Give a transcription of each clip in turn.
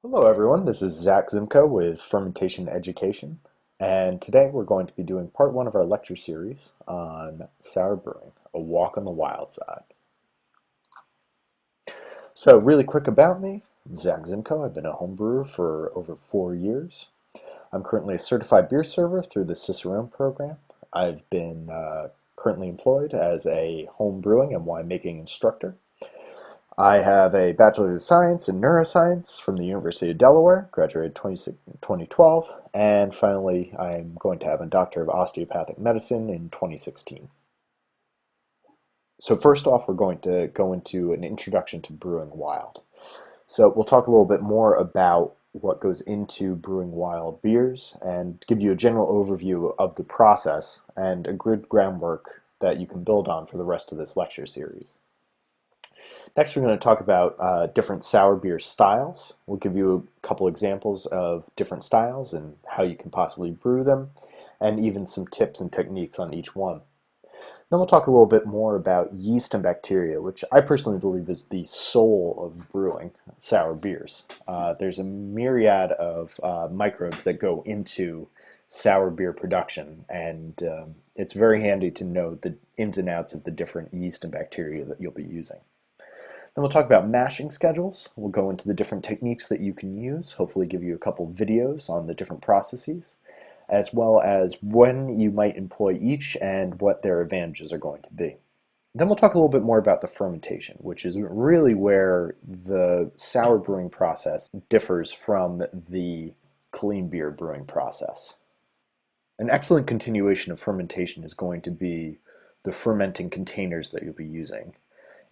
Hello everyone, this is Zach Zimko with Fermentation Education, and today we're going to be doing part one of our lecture series on sour brewing, a walk on the wild side. So really quick about me, I'm Zach Zimko. I've been a home brewer for over 4 years. I'm currently a certified beer server through the Cicerone program. I've been currently employed as a home brewing and winemaking instructor. I have a Bachelor of Science in Neuroscience from the University of Delaware, graduated 2012, and finally I'm going to have a Doctor of Osteopathic Medicine in 2016. So first off, we're going to go into an introduction to brewing wild. So we'll talk a little bit more about what goes into brewing wild beers and give you a general overview of the process and a good groundwork that you can build on for the rest of this lecture series. Next, we're going to talk about different sour beer styles. We'll give you a couple examples of different styles and how you can possibly brew them, and even some tips and techniques on each one. Then we'll talk a little bit more about yeast and bacteria, which I personally believe is the soul of brewing sour beers. There's a myriad of microbes that go into sour beer production, and it's very handy to know the ins and outs of the different yeast and bacteria that you'll be using. Then we'll talk about mashing schedules. We'll go into the different techniques that you can use, hopefully give you a couple videos on the different processes, as well as when you might employ each and what their advantages are going to be. Then we'll talk a little bit more about the fermentation, which is really where the sour brewing process differs from the clean beer brewing process. An excellent continuation of fermentation is going to be the fermenting containers that you'll be using.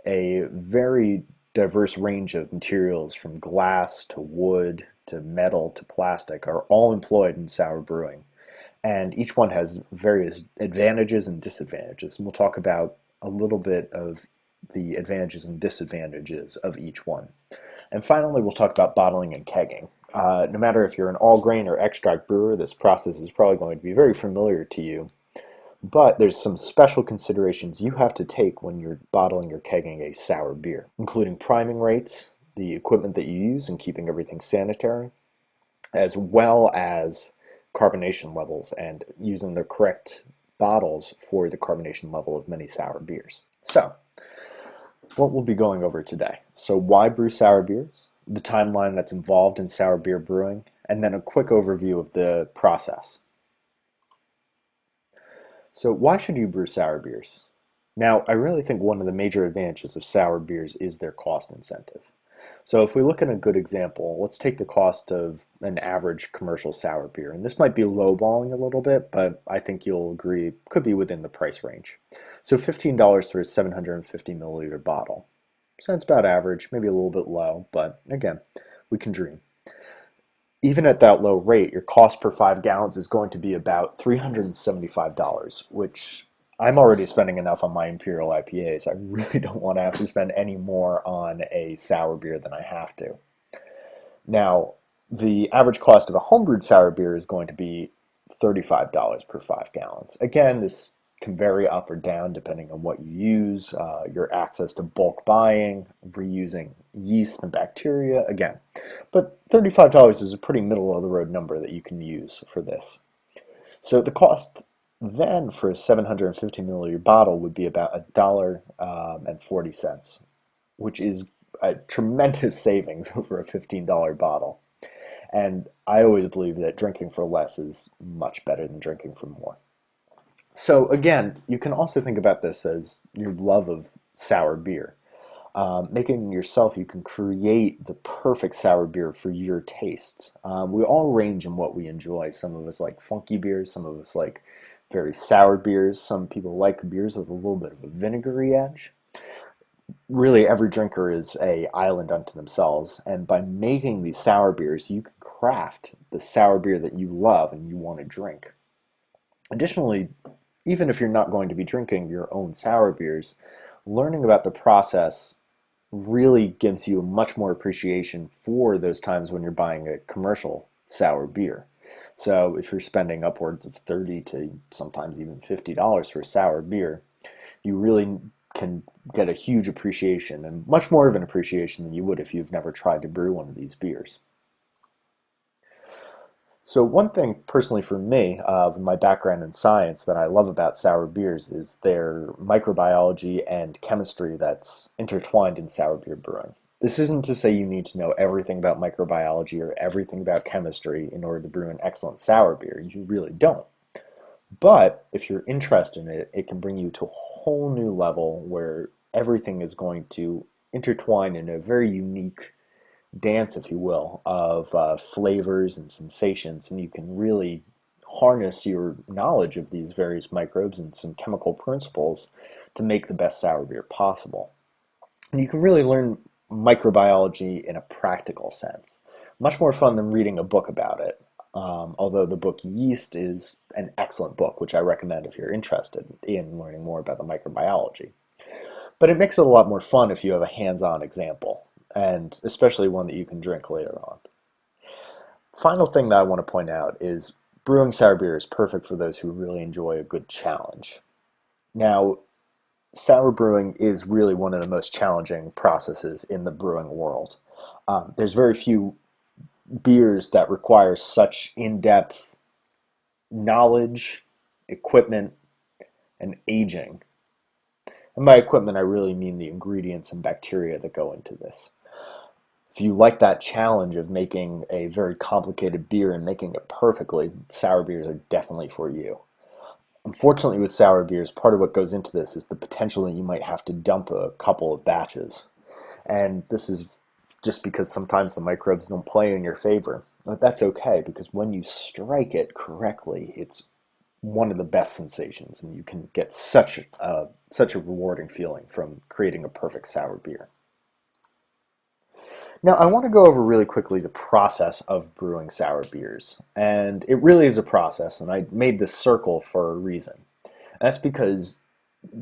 A very diverse range of materials from glass to wood to metal to plastic are all employed in sour brewing. And each one has various advantages and disadvantages. And we'll talk about a little bit of the advantages and disadvantages of each one. And finally, we'll talk about bottling and kegging. No matter if you're an all grain or extract brewer, this process is probably going to be very familiar to you. But there's some special considerations you have to take when you're bottling or kegging a sour beer, including priming rates, the equipment that you use, and keeping everything sanitary, as well as carbonation levels and using the correct bottles for the carbonation level of many sour beers. So, what we'll be going over today. So, why brew sour beers, the timeline that's involved in sour beer brewing, and then a quick overview of the process. So why should you brew sour beers? Now, I really think one of the major advantages of sour beers is their cost incentive. So if we look at a good example, let's take the cost of an average commercial sour beer. And this might be lowballing a little bit, but I think you'll agree could be within the price range. So $15 for a 750 milliliter bottle. Sounds about average, maybe a little bit low, but again, we can dream. Even at that low rate, your cost per 5 gallons is going to be about $375, which I'm already spending enough on my Imperial IPAs. I really don't want to have to spend any more on a sour beer than I have to. Now, the average cost of a homebrewed sour beer is going to be $35 per 5 gallons. Again, this can vary up or down depending on what you use, your access to bulk buying, reusing yeast and bacteria, again. But $35 is a pretty middle of the road number that you can use for this. So the cost then for a 750 milliliter bottle would be about $1.40, which is a tremendous savings over a $15 bottle. And I always believe that drinking for less is much better than drinking for more. So again, you can also think about this as your love of sour beer. Making yourself, you can create the perfect sour beer for your tastes. We all range in what we enjoy. Some of us like funky beers, some of us like very sour beers. Some people like beers with a little bit of a vinegary edge. Really, every drinker is a island unto themselves, and by making these sour beers, you can craft the sour beer that you love and you want to drink. Additionally, even if you're not going to be drinking your own sour beers, learning about the process really gives you a much more appreciation for those times when you're buying a commercial sour beer. So if you're spending upwards of 30 to sometimes even $50 for a sour beer, you really can get a huge appreciation and much more of an appreciation than you would if you've never tried to brew one of these beers. So one thing personally for me, with my background in science, that I love about sour beers is their microbiology and chemistry that's intertwined in sour beer brewing. This isn't to say you need to know everything about microbiology or everything about chemistry in order to brew an excellent sour beer. You really don't. But if you're interested in it, it can bring you to a whole new level where everything is going to intertwine in a very unique dance, if you will, of flavors and sensations, and you can really harness your knowledge of these various microbes and some chemical principles to make the best sour beer possible. And you can really learn microbiology in a practical sense. Much more fun than reading a book about it. Although the book Yeast is an excellent book, which I recommend if you're interested in learning more about the microbiology. But it makes it a lot more fun if you have a hands-on example, and especially one that you can drink later on. Final thing that I want to point out is brewing sour beer is perfect for those who really enjoy a good challenge. Now, sour brewing is really one of the most challenging processes in the brewing world. There's very few beers that require such in-depth knowledge, equipment, and aging. And by equipment, I really mean the ingredients and bacteria that go into this. If you like that challenge of making a very complicated beer and making it perfectly, sour beers are definitely for you. Unfortunately, with sour beers, part of what goes into this is the potential that you might have to dump a couple of batches. And this is just because sometimes the microbes don't play in your favor. But that's okay, because when you strike it correctly, it's one of the best sensations, and you can get such a rewarding feeling from creating a perfect sour beer. Now, I want to go over really quickly the process of brewing sour beers. And it really is a process, and I made this circle for a reason. And that's because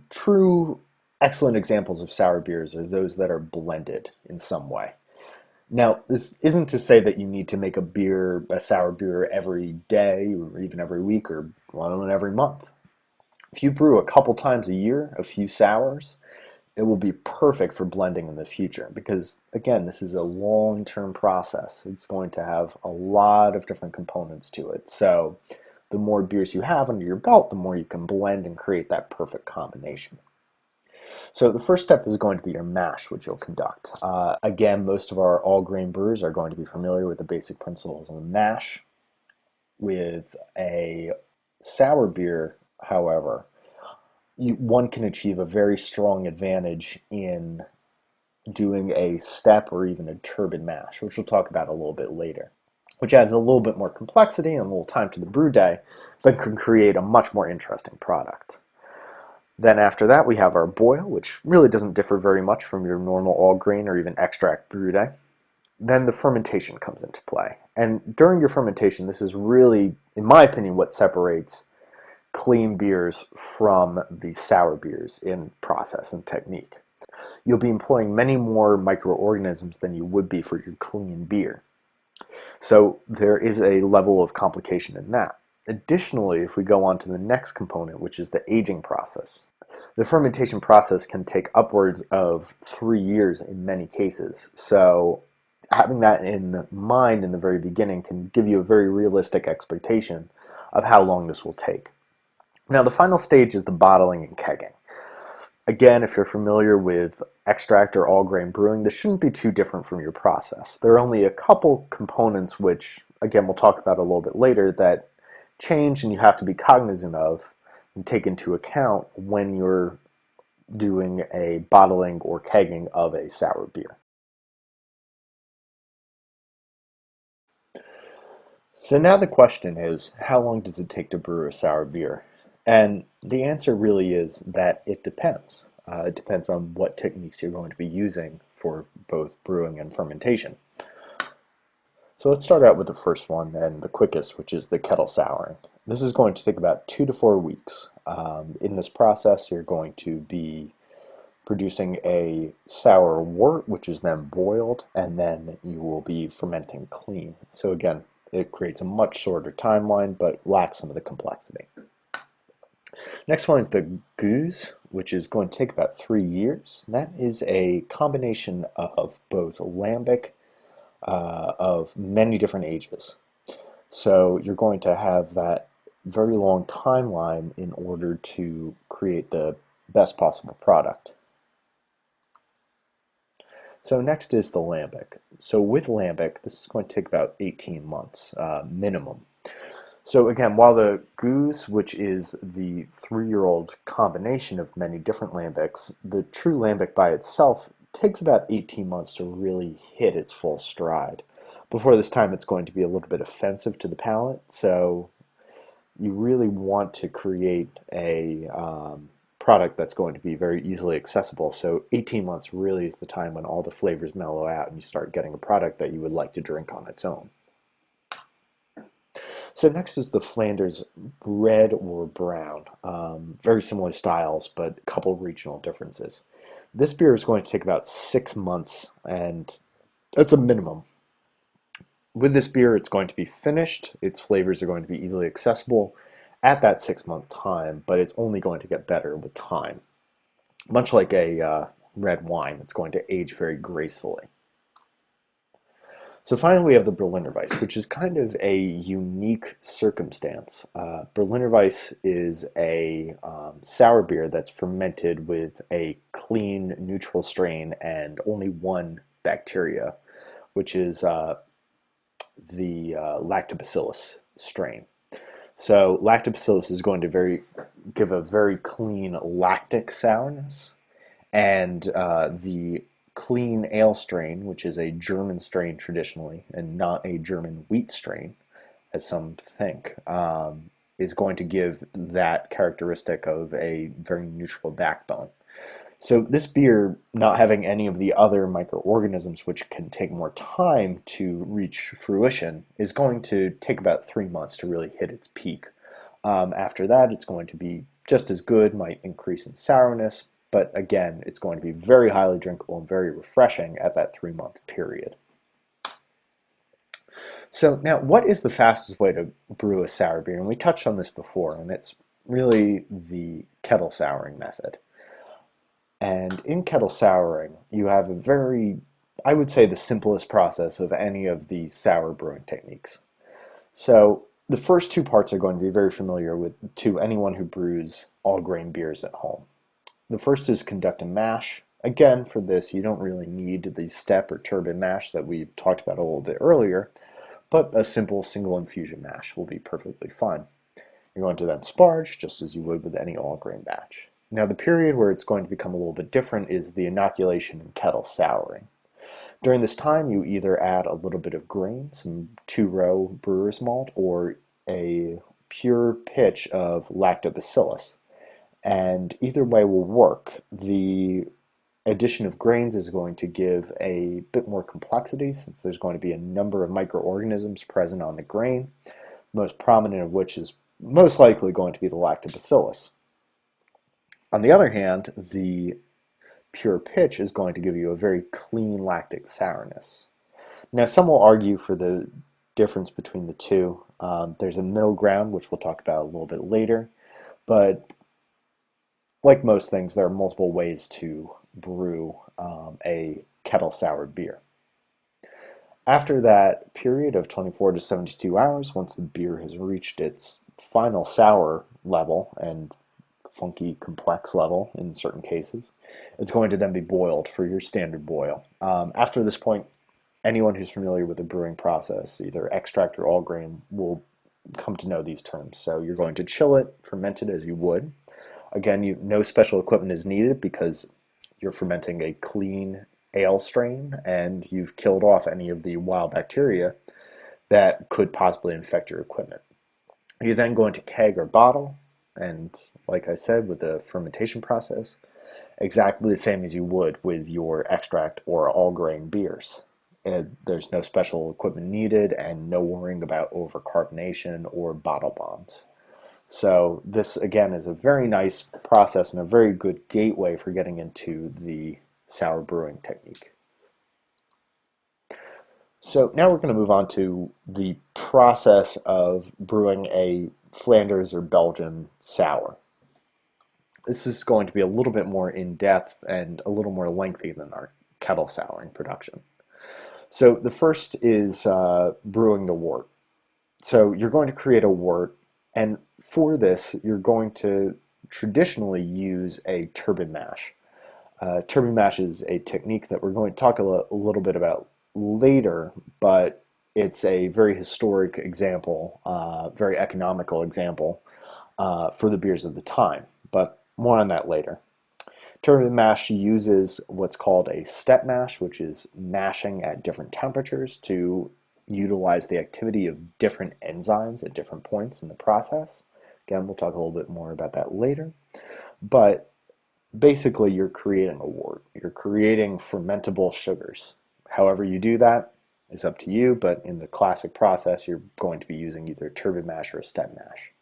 true excellent examples of sour beers are those that are blended in some way. Now, this isn't to say that you need to make a sour beer every day, or even every week, or one every month. If you brew a couple times a year, a few sours, it will be perfect for blending in the future because, again, this is a long-term process. It's going to have a lot of different components to it. So the more beers you have under your belt, the more you can blend and create that perfect combination. So the first step is going to be your mash, which you'll conduct. Again, most of our all-grain brewers are going to be familiar with the basic principles of the mash. With a sour beer, however, one can achieve a very strong advantage in doing a step or even a turbid mash, which we'll talk about a little bit later, which adds a little bit more complexity and a little time to the brew day, but can create a much more interesting product. Then after that, we have our boil, which really doesn't differ very much from your normal all grain or even extract brew day. Then the fermentation comes into play. And during your fermentation, this is really, in my opinion, what separates clean beers from the sour beers in process and technique. You'll be employing many more microorganisms than you would be for your clean beer. So there is a level of complication in that. Additionally, if we go on to the next component, which is the aging process, the fermentation process can take upwards of 3 years in many cases. So having that in mind in the very beginning can give you a very realistic expectation of how long this will take. Now, the final stage is the bottling and kegging. Again, if you're familiar with extract or all grain brewing, this shouldn't be too different from your process. There are only a couple components which, again, we'll talk about a little bit later, that change and you have to be cognizant of and take into account when you're doing a bottling or kegging of a sour beer. So now the question is, how long does it take to brew a sour beer? And the answer really is that it depends. It depends on what techniques you're going to be using for both brewing and fermentation. So let's start out with the first one and the quickest, which is the kettle souring. This is going to take about 2 to 4 weeks. In this process, you're going to be producing a sour wort, which is then boiled, and then you will be fermenting clean. So again, it creates a much shorter timeline, but lacks some of the complexity. Next one is the gueuze, which is going to take about 3 years. That is a combination of both lambic of many different ages. So you're going to have that very long timeline in order to create the best possible product. So next is the lambic. So with lambic, this is going to take about 18 months minimum. So again, while the goose, which is the 3-year-old combination of many different lambics, the true lambic by itself takes about 18 months to really hit its full stride. Before this time, it's going to be a little bit offensive to the palate, so you really want to create a product that's going to be very easily accessible. So 18 months really is the time when all the flavors mellow out and you start getting a product that you would like to drink on its own. So next is the Flanders red or brown. Very similar styles, but a couple regional differences. This beer is going to take about 6 months, and that's a minimum. With this beer, it's going to be finished. Its flavors are going to be easily accessible at that 6-month time, but it's only going to get better with time. Much like a red wine, it's going to age very gracefully. So finally, we have the Berliner Weiss, which is kind of a unique circumstance. Berliner Weiss is a sour beer that's fermented with a clean, neutral strain and only one bacteria, which is the Lactobacillus strain. So Lactobacillus is going to give a very clean lactic sourness, and the clean ale strain, which is a German strain traditionally and not a German wheat strain, as some think, is going to give that characteristic of a very neutral backbone. So this beer, not having any of the other microorganisms which can take more time to reach fruition, is going to take about 3 months to really hit its peak. After that, it's going to be just as good, might increase in sourness, but again, it's going to be very highly drinkable and very refreshing at that 3-month period. So now, what is the fastest way to brew a sour beer? And we touched on this before, and it's really the kettle souring method. And in kettle souring, you have a very, I would say, the simplest process of any of the sour brewing techniques. So the first two parts are going to be very familiar to anyone who brews all grain beers at home. The first is conduct a mash. Again, for this, you don't really need the step or turbine mash that we talked about a little bit earlier, but a simple single infusion mash will be perfectly fine. You're going to then sparge, just as you would with any all grain batch. Now, the period where it's going to become a little bit different is the inoculation and kettle souring. During this time, you either add a little bit of grain, some 2-row brewer's malt, or a pure pitch of lactobacillus. And either way will work. The addition of grains is going to give a bit more complexity since there's going to be a number of microorganisms present on the grain, most prominent of which is most likely going to be the lactobacillus. On the other hand, the pure pitch is going to give you a very clean lactic sourness. Now, some will argue for the difference between the two. There's a middle ground, which we'll talk about a little bit later, but like most things, there are multiple ways to brew a kettle soured beer. After that period of 24 to 72 hours, once the beer has reached its final sour level and funky complex level in certain cases, it's going to then be boiled for your standard boil. After this point, anyone who's familiar with the brewing process, either extract or all grain, will come to know these terms. So you're going to chill it, ferment it as you would. Again, no special equipment is needed because you're fermenting a clean ale strain and you've killed off any of the wild bacteria that could possibly infect your equipment. You're then going to keg or bottle, and like I said, with the fermentation process, exactly the same as you would with your extract or all grain beers. There's no special equipment needed and no worrying about overcarbonation or bottle bombs. So this, again, is a very nice process and a very good gateway for getting into the sour brewing technique. So now we're going to move on to the process of brewing a Flanders or Belgian sour. This is going to be a little bit more in-depth and a little more lengthy than our kettle souring production. So the first is brewing the wort. So you're going to create a wort, and for this, you're going to traditionally use a turbine mash. Turbine mash is a technique that we're going to talk a little bit about later, but it's a very historic example, very economical example for the beers of the time. But more on that later. Turbine mash uses what's called a step mash, which is mashing at different temperatures to utilize the activity of different enzymes at different points in the process. Again, we'll talk a little bit more about that later. But basically, you're creating a wort. You're creating fermentable sugars. However you do that is up to you, but in the classic process, you're going to be using either a turbine mash or a step mash.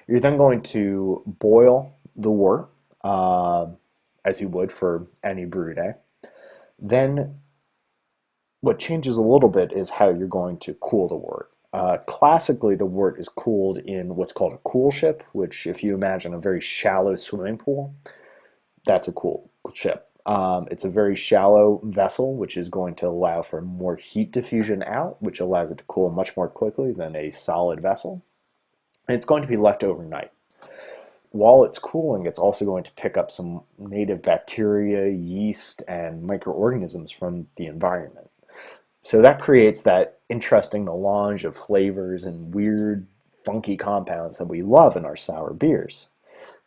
You're then going to boil the wort, uh, as you would for any brew day. Then what changes a little bit is how you're going to cool the wort. Classically, the wort is cooled in what's called a cool ship, which, if you imagine a very shallow swimming pool, that's a cool ship. It's a very shallow vessel, which is going to allow for more heat diffusion out, which allows it to cool much more quickly than a solid vessel. And it's going to be left overnight. While it's cooling, it's also going to pick up some native bacteria, yeast, and microorganisms from the environment. So that creates that interesting melange of flavors and weird, funky compounds that we love in our sour beers.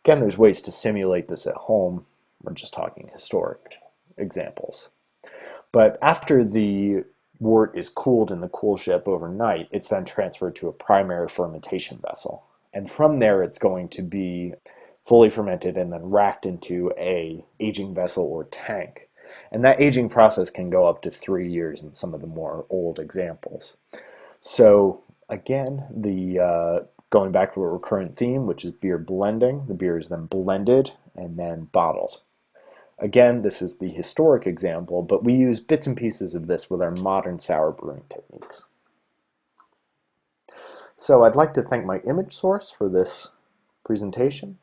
Again, there's ways to simulate this at home. We're just talking historic examples. But after the wort is cooled in the cool ship overnight, it's then transferred to a primary fermentation vessel. And from there, it's going to be fully fermented and then racked into a aging vessel or tank. And that aging process can go up to 3 years in some of the more old examples. So again, going back to a recurrent theme, which is beer blending, the beer is then blended and then bottled. Again, this is the historic example, but we use bits and pieces of this with our modern sour brewing techniques. So I'd like to thank my image source for this presentation.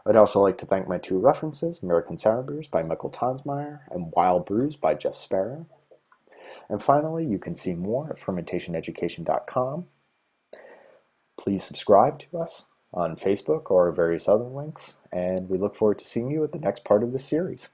I'd also like to thank my two references, American Sour Beers by Michael Tonsmeyer and Wild Brews by Jeff Sparrow. And finally, you can see more at fermentationeducation.com. Please subscribe to us on Facebook or various other links, and we look forward to seeing you at the next part of this series.